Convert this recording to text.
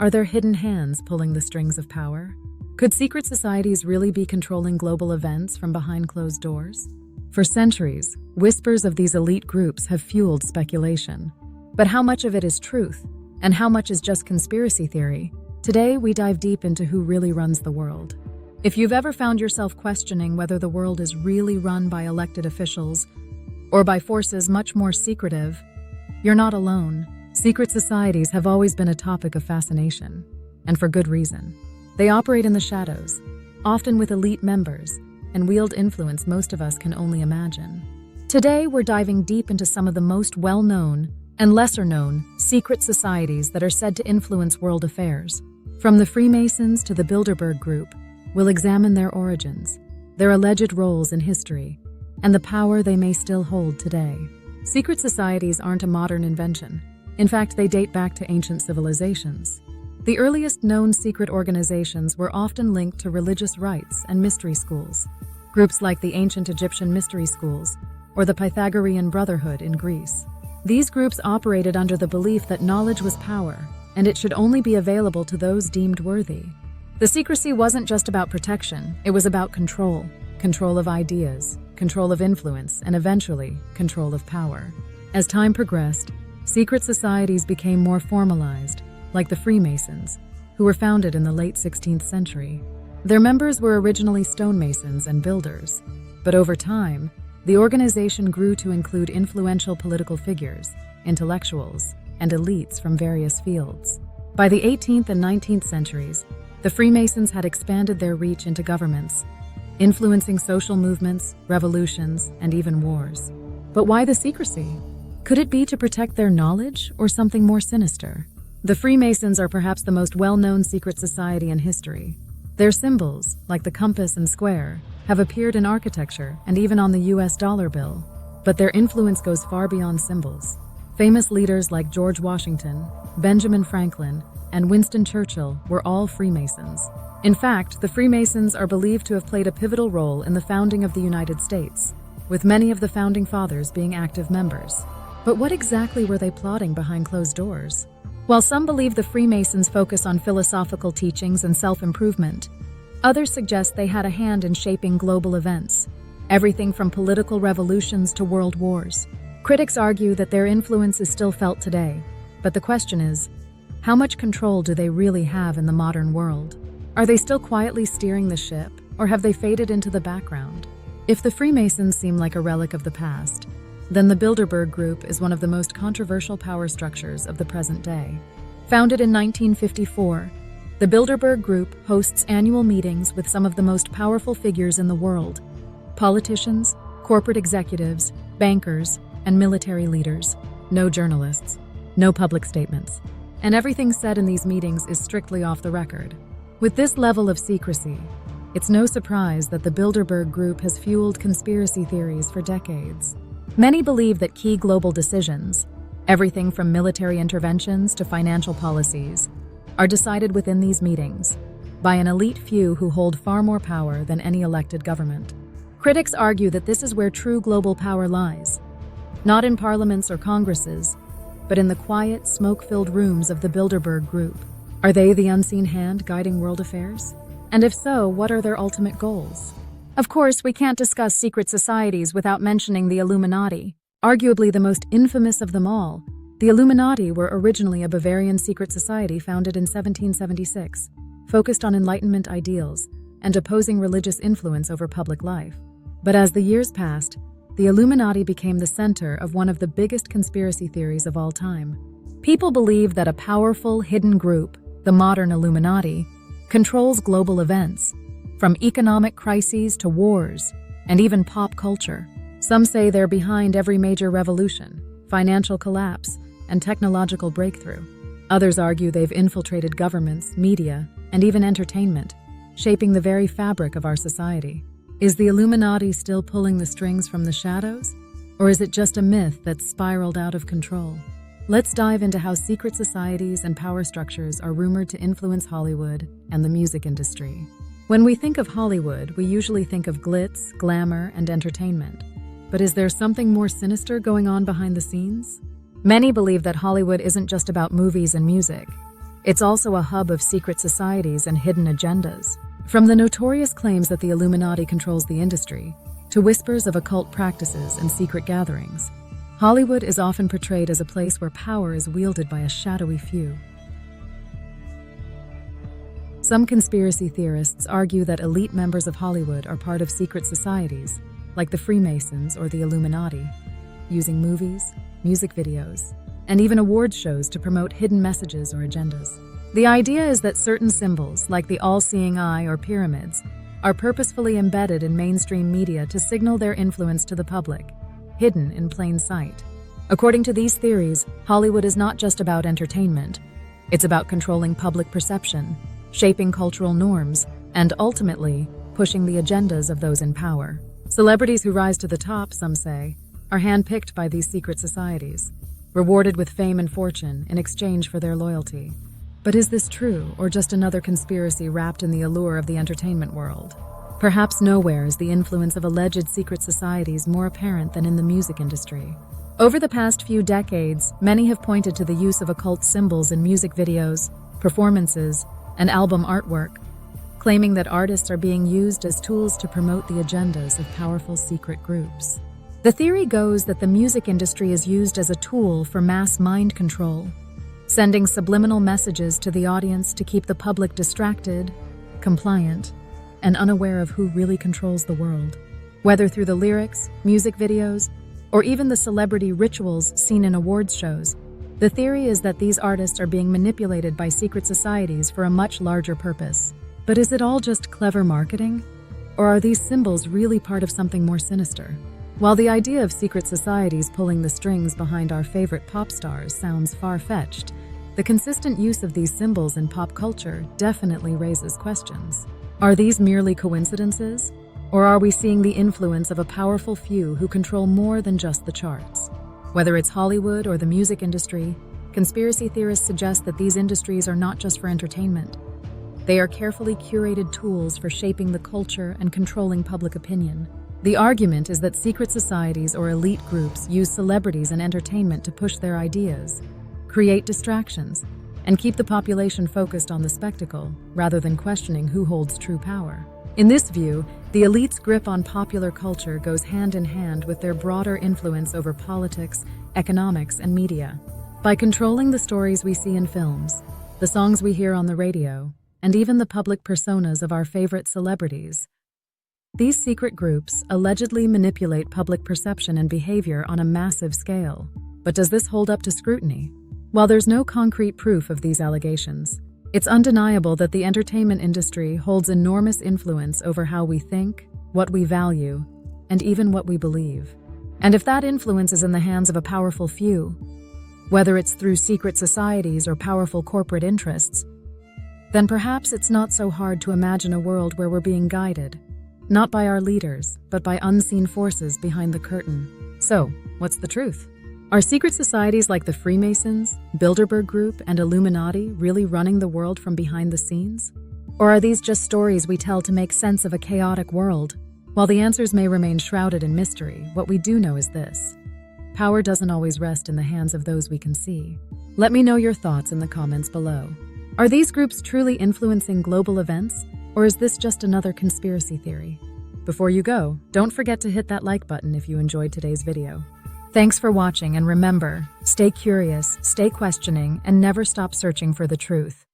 Are there hidden hands pulling the strings of power? Could secret societies really be controlling global events from behind closed doors? For centuries, whispers of these elite groups have fueled speculation. But how much of it is truth, and how much is just conspiracy theory? Today, we dive deep into who really runs the world. If you've ever found yourself questioning whether the world is really run by elected officials or by forces much more secretive, you're not alone. Secret societies have always been a topic of fascination, and for good reason. They operate in the shadows, often with elite members, and wield influence most of us can only imagine. Today, we're diving deep into some of the most well-known and lesser-known secret societies that are said to influence world affairs. From the Freemasons to the Bilderberg Group, we'll examine their origins, their alleged roles in history, and the power they may still hold today. Secret societies aren't a modern invention. In fact, they date back to ancient civilizations. The earliest known secret organizations were often linked to religious rites and mystery schools. Groups like the ancient Egyptian mystery schools or the Pythagorean Brotherhood in Greece. These groups operated under the belief that knowledge was power, and it should only be available to those deemed worthy. The secrecy wasn't just about protection, it was about control. Control of ideas, control of influence, and eventually, control of power. As time progressed, secret societies became more formalized, like the Freemasons, who were founded in the late 16th century. Their members were originally stonemasons and builders, but over time, the organization grew to include influential political figures, intellectuals, and elites from various fields. By the 18th and 19th centuries, the Freemasons had expanded their reach into governments, influencing social movements, revolutions, and even wars. But why the secrecy? Could it be to protect their knowledge or something more sinister? The Freemasons are perhaps the most well-known secret society in history. Their symbols, like the compass and square, have appeared in architecture and even on the US dollar bill. But their influence goes far beyond symbols. Famous leaders like George Washington, Benjamin Franklin, and Winston Churchill were all Freemasons. In fact, the Freemasons are believed to have played a pivotal role in the founding of the United States, with many of the founding fathers being active members. But what exactly were they plotting behind closed doors? While some believe the Freemasons focus on philosophical teachings and self-improvement, others suggest they had a hand in shaping global events, everything from political revolutions to world wars. Critics argue that their influence is still felt today, but the question is, how much control do they really have in the modern world? Are they still quietly steering the ship, or have they faded into the background? If the Freemasons seem like a relic of the past, then the Bilderberg Group is one of the most controversial power structures of the present day. Founded in 1954, the Bilderberg Group hosts annual meetings with some of the most powerful figures in the world: politicians, corporate executives, bankers, and military leaders. No journalists, no public statements, and everything said in these meetings is strictly off the record. With this level of secrecy, it's no surprise that the Bilderberg Group has fueled conspiracy theories for decades. Many believe that key global decisions, everything from military interventions to financial policies, are decided within these meetings by an elite few who hold far more power than any elected government. Critics argue that this is where true global power lies, not in parliaments or congresses, but in the quiet, smoke-filled rooms of the Bilderberg Group. Are they the unseen hand guiding world affairs? And if so, what are their ultimate goals? Of course, we can't discuss secret societies without mentioning the Illuminati, arguably the most infamous of them all. The Illuminati were originally a Bavarian secret society founded in 1776, focused on Enlightenment ideals and opposing religious influence over public life. But as the years passed, the Illuminati became the center of one of the biggest conspiracy theories of all time. People believe that a powerful, hidden group, the modern Illuminati, controls global events, from economic crises to wars, and even pop culture. Some say they're behind every major revolution, financial collapse, and technological breakthrough. Others argue they've infiltrated governments, media, and even entertainment, shaping the very fabric of our society. Is the Illuminati still pulling the strings from the shadows? Or is it just a myth that's spiraled out of control? Let's dive into how secret societies and power structures are rumored to influence Hollywood and the music industry. When we think of Hollywood, we usually think of glitz, glamour, and entertainment. But is there something more sinister going on behind the scenes? Many believe that Hollywood isn't just about movies and music. it's also a hub of secret societies and hidden agendas. From the notorious claims that the Illuminati controls the industry, to whispers of occult practices and secret gatherings, Hollywood is often portrayed as a place where power is wielded by a shadowy few. Some conspiracy theorists argue that elite members of Hollywood are part of secret societies, like the Freemasons or the Illuminati, using movies, music videos, and even awards shows to promote hidden messages or agendas. The idea is that certain symbols, like the all-seeing eye or pyramids, are purposefully embedded in mainstream media to signal their influence to the public, hidden in plain sight. According to these theories, Hollywood is not just about entertainment. It's about controlling public perception, shaping cultural norms, and ultimately, pushing the agendas of those in power. Celebrities who rise to the top, some say, are handpicked by these secret societies, rewarded with fame and fortune in exchange for their loyalty. But is this true, or just another conspiracy wrapped in the allure of the entertainment world? Perhaps nowhere is the influence of alleged secret societies more apparent than in the music industry. Over the past few decades, many have pointed to the use of occult symbols in music videos, performances, and album artwork, claiming that artists are being used as tools to promote the agendas of powerful secret groups. The theory goes that the music industry is used as a tool for mass mind control, sending subliminal messages to the audience to keep the public distracted, compliant, and unaware of who really controls the world. Whether through the lyrics, music videos, or even the celebrity rituals seen in awards shows, the theory is that these artists are being manipulated by secret societies for a much larger purpose. But is it all just clever marketing? Or are these symbols really part of something more sinister? While the idea of secret societies pulling the strings behind our favorite pop stars sounds far-fetched, the consistent use of these symbols in pop culture definitely raises questions. Are these merely coincidences? Or are we seeing the influence of a powerful few who control more than just the charts? Whether it's Hollywood or the music industry, conspiracy theorists suggest that these industries are not just for entertainment. They are carefully curated tools for shaping the culture and controlling public opinion. The argument is that secret societies or elite groups use celebrities and entertainment to push their ideas, create distractions, and keep the population focused on the spectacle, rather than questioning who holds true power. In this view, the elite's grip on popular culture goes hand in hand with their broader influence over politics, economics, and media. By controlling the stories we see in films, the songs we hear on the radio, and even the public personas of our favorite celebrities, these secret groups allegedly manipulate public perception and behavior on a massive scale. But does this hold up to scrutiny? While there's no concrete proof of these allegations, it's undeniable that the entertainment industry holds enormous influence over how we think, what we value, and even what we believe. And if that influence is in the hands of a powerful few, whether it's through secret societies or powerful corporate interests, then perhaps it's not so hard to imagine a world where we're being guided, not by our leaders, but by unseen forces behind the curtain. So, what's the truth? Are secret societies like the Freemasons, Bilderberg Group, and Illuminati really running the world from behind the scenes? Or are these just stories we tell to make sense of a chaotic world? While the answers may remain shrouded in mystery, what we do know is this: power doesn't always rest in the hands of those we can see. Let me know your thoughts in the comments below. Are these groups truly influencing global events, or is this just another conspiracy theory? Before you go, don't forget to hit that like button if you enjoyed today's video. Thanks for watching, and remember, stay curious, stay questioning, and never stop searching for the truth.